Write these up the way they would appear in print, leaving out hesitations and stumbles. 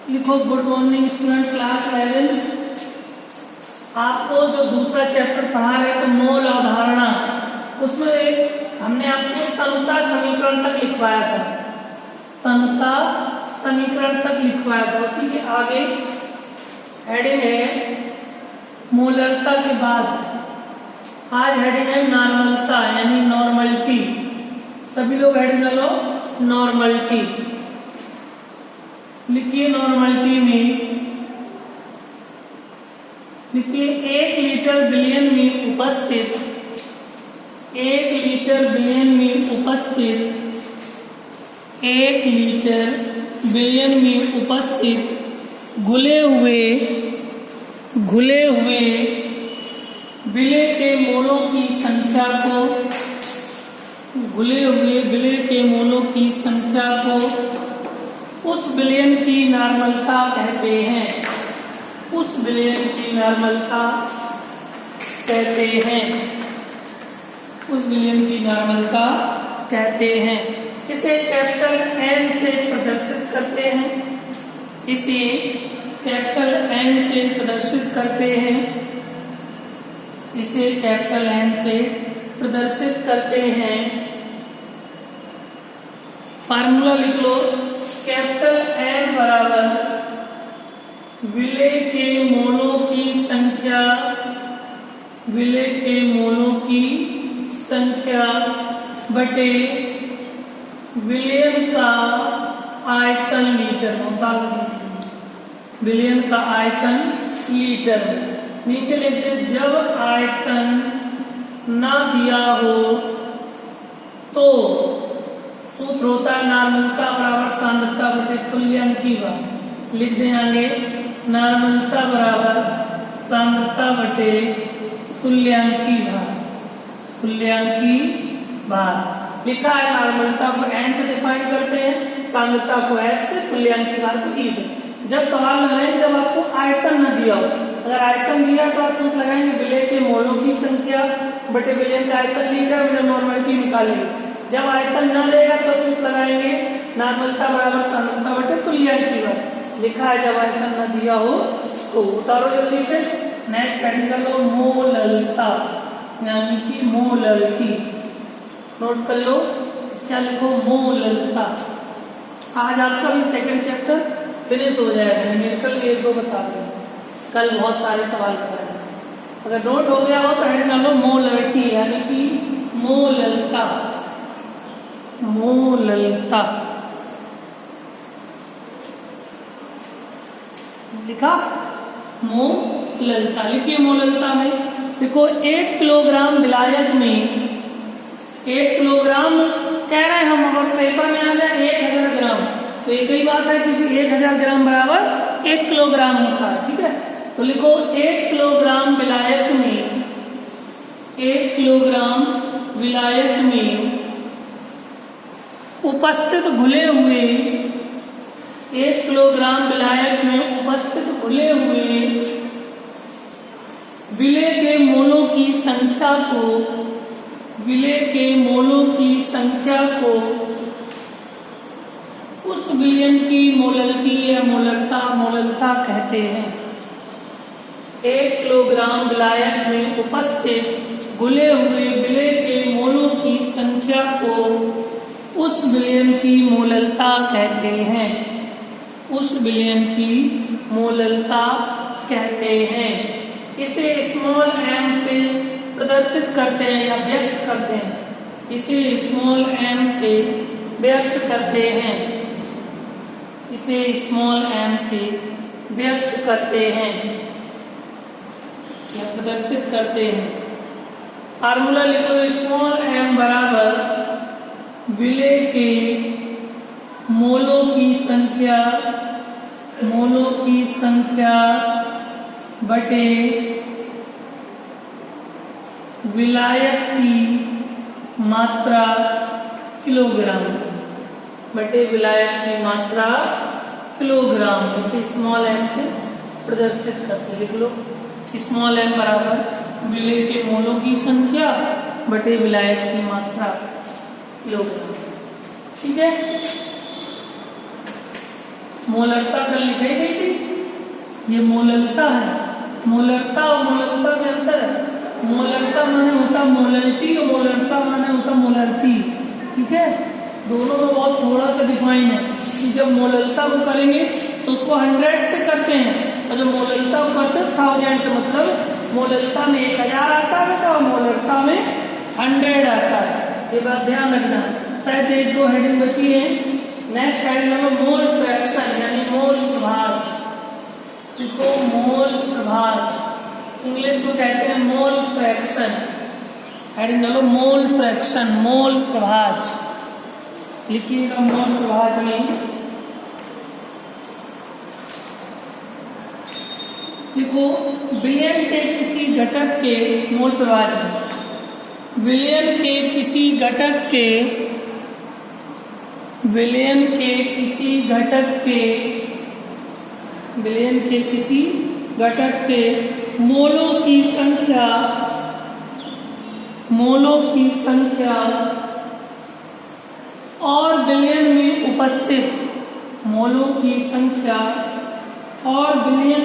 लिखो good morning student class 11। आपको जो दूसरा चैप्टर पढ़ा रहे तो मोल अवधारणा, उसमें हमने आपको तनुता समीकरण तक लिखवाया था। तनुता समीकरण तक लिखवाया था। उसी के आगे हेडिंग है मोलरता के बाद आज हेडिंग है नॉर्मलता यानी नॉर्मलिटी। सभी लोग हेडिंग लो नॉर्मलिटी। लिखिए नॉर्मलिटी में लिखिए 1 लीटर बिलियन में उपस्थित 1 लीटर बिलियन में उपस्थित 1 लीटर बिलियन में उपस्थित घुले हुए विलय के मोलों की संख्या को घुले हुए विलय के मोलों की संख्या को उस विलयन की नॉर्मलता कहते हैं। उस विलयन की नॉर्मलता कहते हैं। उस विलयन की नॉर्मलता कहते हैं। इसे कैपिटल एन से प्रदर्शित करते हैं। इसे कैपिटल एन से प्रदर्शित करते हैं। इसे कैपिटल एन से प्रदर्शित करते हैं। फार्मूला लिख लो। कैपिटल एन बराबर विलय के मोलों की संख्या बटे विलयन का आयतन लीटर होता है। विलयन का आयतन लीटर। नीचे लिखते जब आयतन ना दिया हो तो सूत्र होता है नॉर्मलता बराबर सांद्रता बटे तुल्यांक की बार। लिख दें आगे नॉर्मलता बराबर सांद्रता बटे तुल्यांक की भार। तुल्यांक की भार लिखा है। नॉर्मलता को एन से डिफाइन करते हैं, सांद्रता को एस से, तुल्यांक की भार को ई से। जब सवाल लगाएं जब आपको आयतन न दिया हो, अगर आयतन दिया तो आप सूत्र लगाएंगे विलय के मोलों की संख्या बटे विलयन का आयतन लीटर, जब नॉर्मलिटी निकालेंगे। जब आयतन न देगा तो सूत्र लगाएंगे नॉर्मलता बराबर सांद्रता बटे तुल्यांक की भार। लिखा है जब आयतन न दिया हो तो। उतारो जल्दी से। नेक्स्ट हेडिंग कर लो मोललता यानी कि मोललिटी। नोट कर लो क्या लिखो मोललता। आज आपका भी सेकंड चैप्टर फिनिश हो जाएगा। न्यूमेरिकल एक दो बता दें, कल बहुत सारे सवाल करेंगे। अगर नोट हो गया हो तो हेडिंग कर लो मोललिटी यानी कि मोललता। मोललता लिखा मोललता। लिखिए मोललता में देखो 1 किलोग्राम विलायक में 1 किलोग्राम कह रहे हैं हम, अगर पेपर में आ जाए 1000 ग्राम तो एक ही बात है क्योंकि 1000 ग्राम बराबर 1 किलोग्राम होता है। ठीक है, तो लिखो 1 किलोग्राम विलायक में 1 किलोग्राम विलायक में उपस्थित घुले हुए 1 किलोग्राम विलायक में उपस्थित घुले हुए विलय के मोलों की संख्या को उस विलयन की मोललिटी या मोललता कहते हैं। 1 किलोग्राम विलायक में उपस्थित घुले हुए विलय के मोलों की संख्या को उस विलयन की मोललता कहते हैं। उस विलयन की मोललता कहते हैं। इसे स्मॉल एम से प्रदर्शित करते हैं या व्यक्त करते हैं। इसे स्मॉल एम से व्यक्त करते हैं। इसे स्मॉल एम से व्यक्त करते हैं या प्रदर्शित करते हैं। फार्मूला लिखो स्मॉल एम बराबर विलय के मोलों की संख्या बटे विलायक की मात्रा किलोग्राम बटे विलायक की मात्रा किलोग्राम। इसे स्मॉल एम से प्रदर्शित करते। लिख लो स्मॉल एम बराबर विलय के मोलों की संख्या बटे विलायक की मात्रा किलोग्राम। ठीक है, मोलरता कल लिखाई गई थी, ये मोलरता है। मोलरता और मोलरता में अंतर है। मोलरता माने होता मोलरिटी और मोलरता माने होता मोलरिटी। ठीक है, दोनों में बहुत थोड़ा सा डिफाइन है कि जब मोलरता को करेंगे तो उसको 100 से करते हैं, और जब मोलरता को करते हैं 1000 से, मतलब मोलरता में 1000 आता है और मोलरता में 100 आता है। ये बात ध्यान रखना। शायद 1-2 हेडिंग बची है। Next heading number mole fraction यानी मोल प्रभाज। देखो मोल प्रभाज इंग्लिश में कहते हैं मोल फ्रैक्शन। हेडिंग डालो मोल फ्रैक्शन, मोल प्रभाज लिखिएगा। मोल प्रभाज में देखो विलयन के किसी घटक के मोल प्रभाज में विलयन के किसी घटक के विलयन के किसी घटक के विलयन के किसी घटक के मोलों की संख्या और विलयन में उपस्थित मोलों की संख्या और विलयन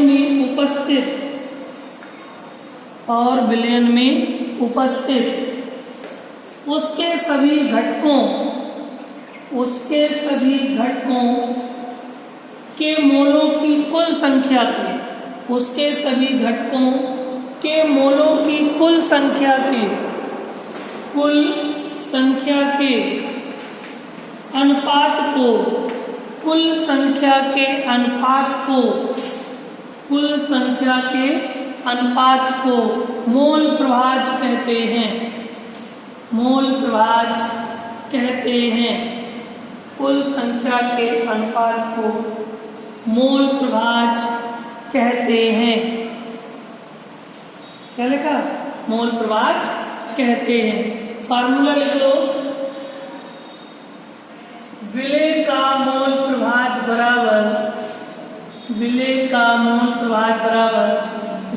में उपस्थित उसके सभी घटकों के मोलों की कुल संख्या के उसके सभी घटकों के मोलों की कुल संख्या के अनुपात को मोल प्रभाज कहते हैं। मोल प्रभाज कहते हैं। कुल संख्या के अनुपात को मोल प्रभाज कहते हैं। क्या लिखा? मोल प्रभाज कहते हैं। फार्मूला लिख लो। विलय का मोल प्रभाज बराबर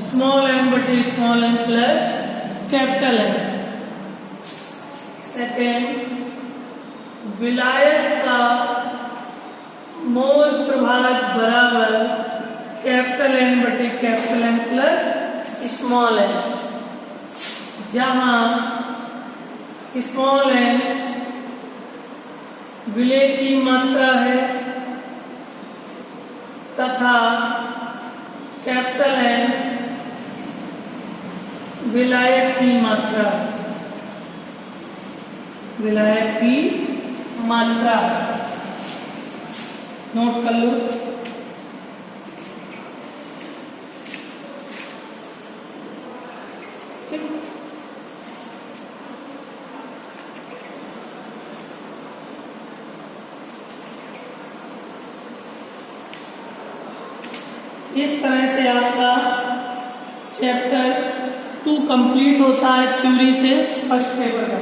स्मॉल m बटे small m plus capital M। Second, विलायक का मोल प्रभाज बराबर कैपिटल N बटे capital M plus small m, जहां स्मॉल m विलय की मात्रा है तथा कैपिटल N विलायक की मात्रा। नोट कर लो। ठीक, इस तरह से आपका चैप्टर 2 कंप्लीट होता है थ्योरी से फर्स्ट पेपर का।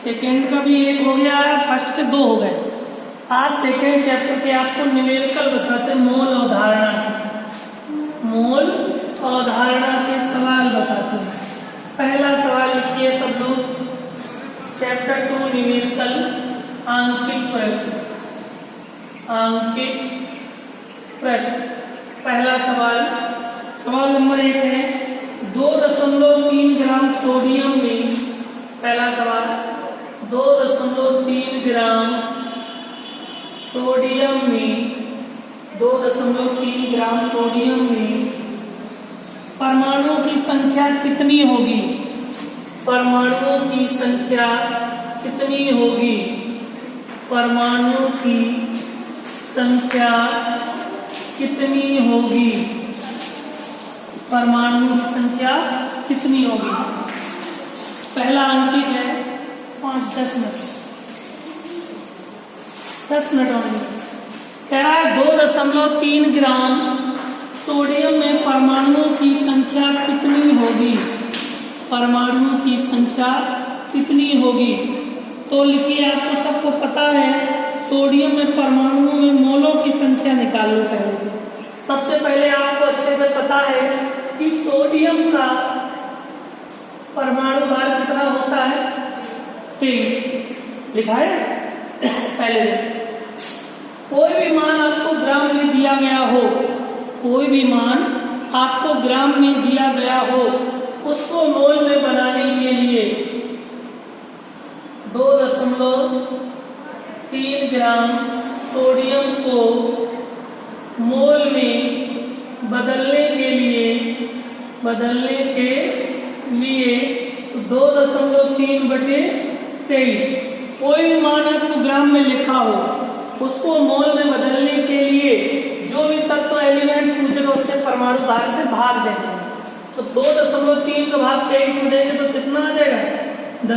सेकेंड का भी 1 हो गया है, फर्स्ट के 2 हो गए। आज सेकेंड चैप्टर के आपको न्यूमेरिकल बताते, मोल अवधारणा के सवाल बताते हैं। पहला सवाल लिखिए सब लोग। चैप्टर 2 न्यूमेरिकल आंकिक प्रश्न। पहला सवाल नंबर 1 है 2.3 ग्राम सोडियम में। पहला सवाल 2.3 ग्राम सोडियम में परमाणुओं की संख्या कितनी होगी? परमाणुओं की संख्या कितनी होगी? परमाणुओं की संख्या कितनी होगी? परमाणुओं की संख्या कितनी होगी? पहला अंकित है 5-10 मिनट, 10 मिनट होंगे। कह रहा है 2.3 ग्राम सोडियम में परमाणुओं की संख्या कितनी होगी? परमाणुओं की संख्या कितनी होगी? तो लिखिए, आपको सबको पता है सोडियम में परमाणुओं में मोलों की संख्या निकाल लो। पहले सबसे पहले आपको अच्छे से पता है कि सोडियम का परमाणु भार कितना होता है? 23 लिखा है। पहले कोई भी मान आपको ग्राम में दिया कोई भी मान आपको ग्राम में दिया गया हो, उसको मोल में बनाने के लिए 2.3 ग्राम सोडियम को मोल में बदलने के लिए तो 2.3/23 कोई भी मान आपको ग्राम में लिखा हो, उसको मोल में बदलने के लिए जो भी तत्व एलिमेंट पूछेगा उसके परमाणु भार से भाग देते हैं। तो 2.3 का भाग 23 में देंगे तो कितना आ जाएगा?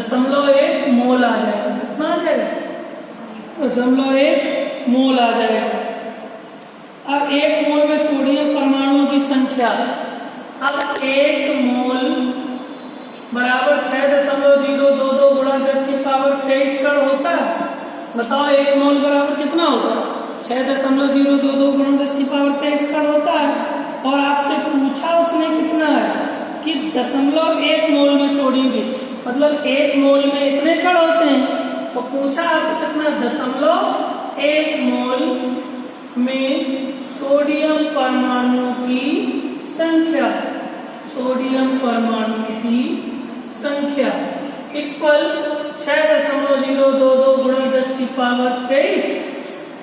0.1 मोल आ जाएगा। कितना आ जाएगा? 0.1 मोल आ जाएगा। अब 1 मोल में सोडियम परमाणुओं की संख्या, अब 1 मोल बराबर 6.022 गुणा 10⁻23 कण होता है। बताओ 1 मोल बराबर कितना होता है? 6.022 गुणा 10⁻23 कण होता है। और आपसे पूछा उसने कितना है कि 0.1 मोल में सोडियम की, मतलब 1 मोल में इतने कण होते हैं। तो पूछा आपसे कितना? 0.1 मोल में सोडियम परमाणुओं की संख्या, सोडियम परमाणुओं की संख्या इक्वल 6.022 गुणा 10⁻23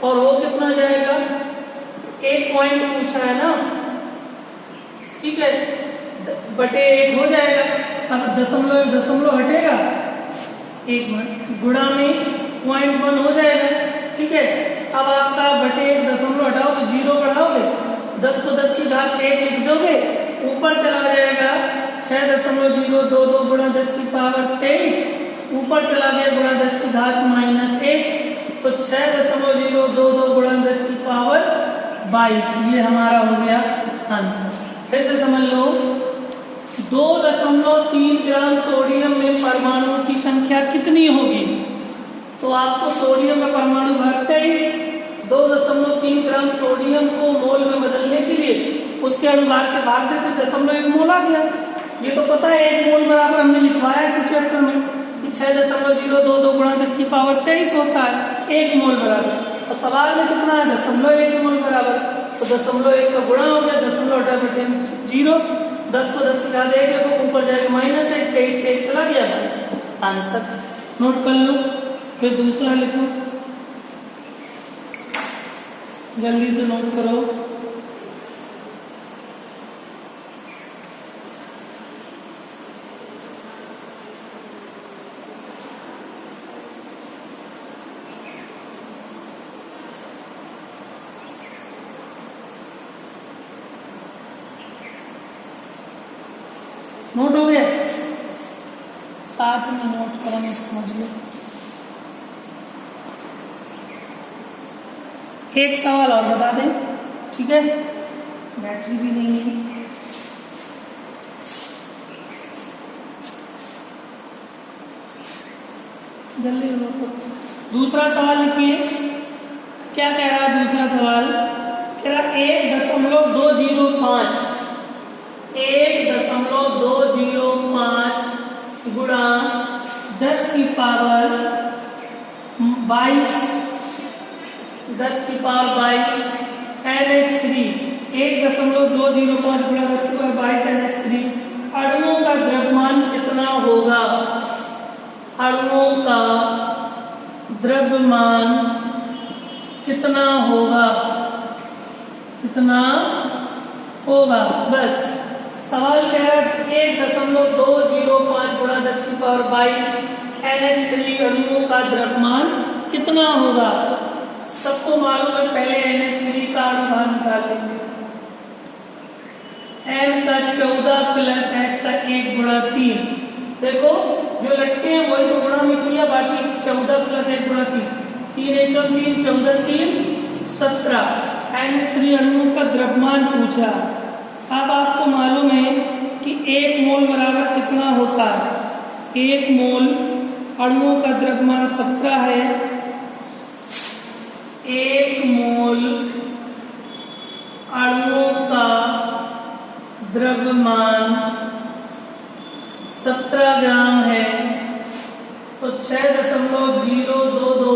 और वो कितना जाएगा? 1 पॉइंट पूछा है ना, ठीक है, बटे 1 हो जाएगा। अब दशमलव हटेगा, 1 गुणा में 0.1 हो जाएगा, ठीक है। अब आपका बटे 1 दशमलव हटाओगे, 0 बढ़ाओगे, 10 को 10⁻1 लिख दोगे, ऊपर चला जाएगा 6.022 गुणा 10⁻23, ऊपर चला गया गुणा 10⁻−1, तो 6.022 गुणा 10⁻22, ये हमारा हो गया आंसर। फिर से समझ लो, 2.3 ग्राम सोडियम में परमाणुओं की संख्या कितनी होगी? तो आपको सोडियम का परमाणु भार 23, 2.3 ग्राम सोडियम को मोल में बदलने के लिए उसके अनुभार से भाग देते 0.1 मोल आ गया। ये तो पता है 1 मोल बराबर हमने लिखवाया इस चैप्टर में कि 6.022 गुणा 10⁻23 होता है 1 मोल बराबर। और सवाल में कितना है? 0.1 मोल बराबर। तो 0.1 का गुणा हो गया, 0.0, 10 को 10⁻1 तो ऊपर जाएगा -1, 23 से 1 चला गया, आंसर नोट कर लो। फिर दूसरा लिखो, जल्दी से नोट करो। नोट हो गया? साथ में नोट करने समझ लो। एक सवाल और बता दें, ठीक है, बैटरी भी नहीं है। जल्दी नोट। दूसरा सवाल लिखिए, क्या कह रहा है दूसरा सवाल? कह रहा 1.205 गुणा 10⁻22 NH3, 1.205 गुणा 10⁻22 NH3 अणुओं का द्रव्यमान कितना होगा? अणुओं का द्रव्यमान कितना होगा? कितना होगा? बस सवाल कह रहा है 1.205 गुणा 10⁻22 NH3 अणुओं का द्रव्यमान कितना होगा? सबको मालूम है, पहले NH3 का अनुभार निकाल लेंगे। N का 14 प्लस H का 1 गुणा 3। देखो जो लटके हैं वही तो गुणा में किया, बाकी 14 प्लस 1 गुणा 3, 3 एकम 3, 14 3 17। NH3 अणुओं का द्रव्यमान पूछा। अब आपको मालूम है कि 1 मोल बराबर कितना होता है? 1 मोल अणुओं का द्रव्यमान 17 है। 1 मोल अणुओं का द्रव्यमान 17 ग्राम है, तो 6.022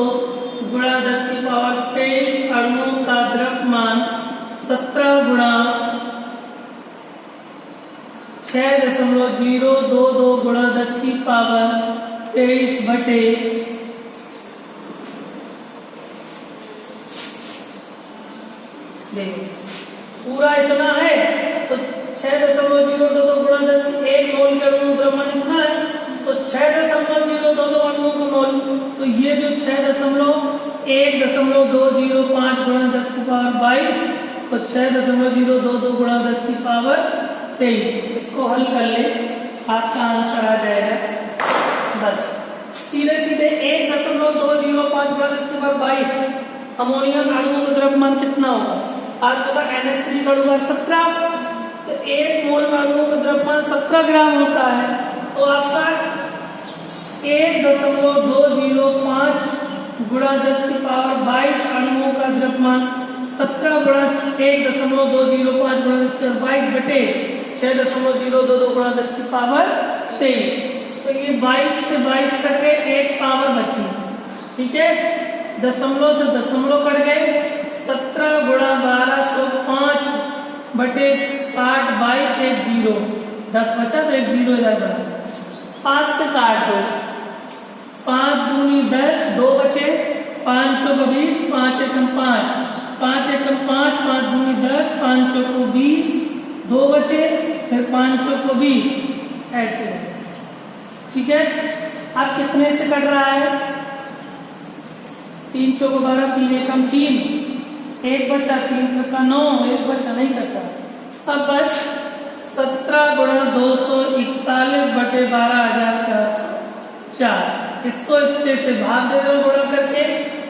गुणा 10⁻23 अणुओं का द्रव्यमान 17 गुणा 6.022 गुणा 10 की पावर 23 बटे देखो पूरा इतना है तो 6.022 गुणा 10 की 1 मोल के अणु का द्रव्यमान इतना है तो 6.022 अणुओं का मोल, तो ये जो 6.1205 गुणा 10 की पावर 22 तो 6.022 गुणा 10 की पावर 23, इसको हल कर ले आपका आंसर आ जाएगा बस सीधे सीधे 1.205 गुणा 10 की पावर 22 अमोनिया का अणुओं का द्रव्यमान कितना होगा आपका NH3 का अणुभार 17, तो 1 मोल में अणुओं का द्रव्यमान 17 ग्राम होता है, तो आपका 1.205 गुणा 10 की पावर 22 अणुओं का द्रव्यमान 17 गुणा 1.205 गुणा 10 की पावर 22 बटे 6.022 गुणा 10 की पावर 23, तो ये 22 से 22 करके एक पावर बची, ठीक है, दशमलव से दशमलव कट गए, 17 गुणा 1205 बटे 60 22 एक 0 10 बचा तो एक 0 इधर बचा, 5 से काट दो, 5 दूनी 10 2 बचे, 5 चौक 20 5 एकम 5 5 एकम 5 5 दूनी 10 5 चौक 20 2 बचे, फिर 5 चौक 20 ऐसे, ठीक है। अब कितने से कट रहा है 3 चौक 12 3 एकम 3 1 बचा 3 का 9 1 बचा नहीं करता, अब बस 17 गुणा 241 बटे 12,404, इसको इतने से भाग दे दो गुणा करके,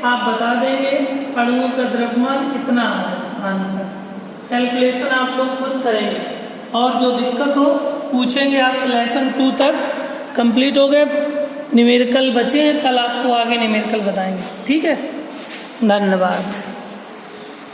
आप बता देंगे अणुओं का द्रव्यमान इतना है आंसर। कैलकुलेशन आप लोग खुद करेंगे और जो दिक्कत हो पूछेंगे, आप लेसन 2 तक कंप्लीट हो गए, न्यूमेरिकल बचे हैं, कल आपको आगे न्यूमेरिकल बताएंगे, ठीक है, धन्यवाद।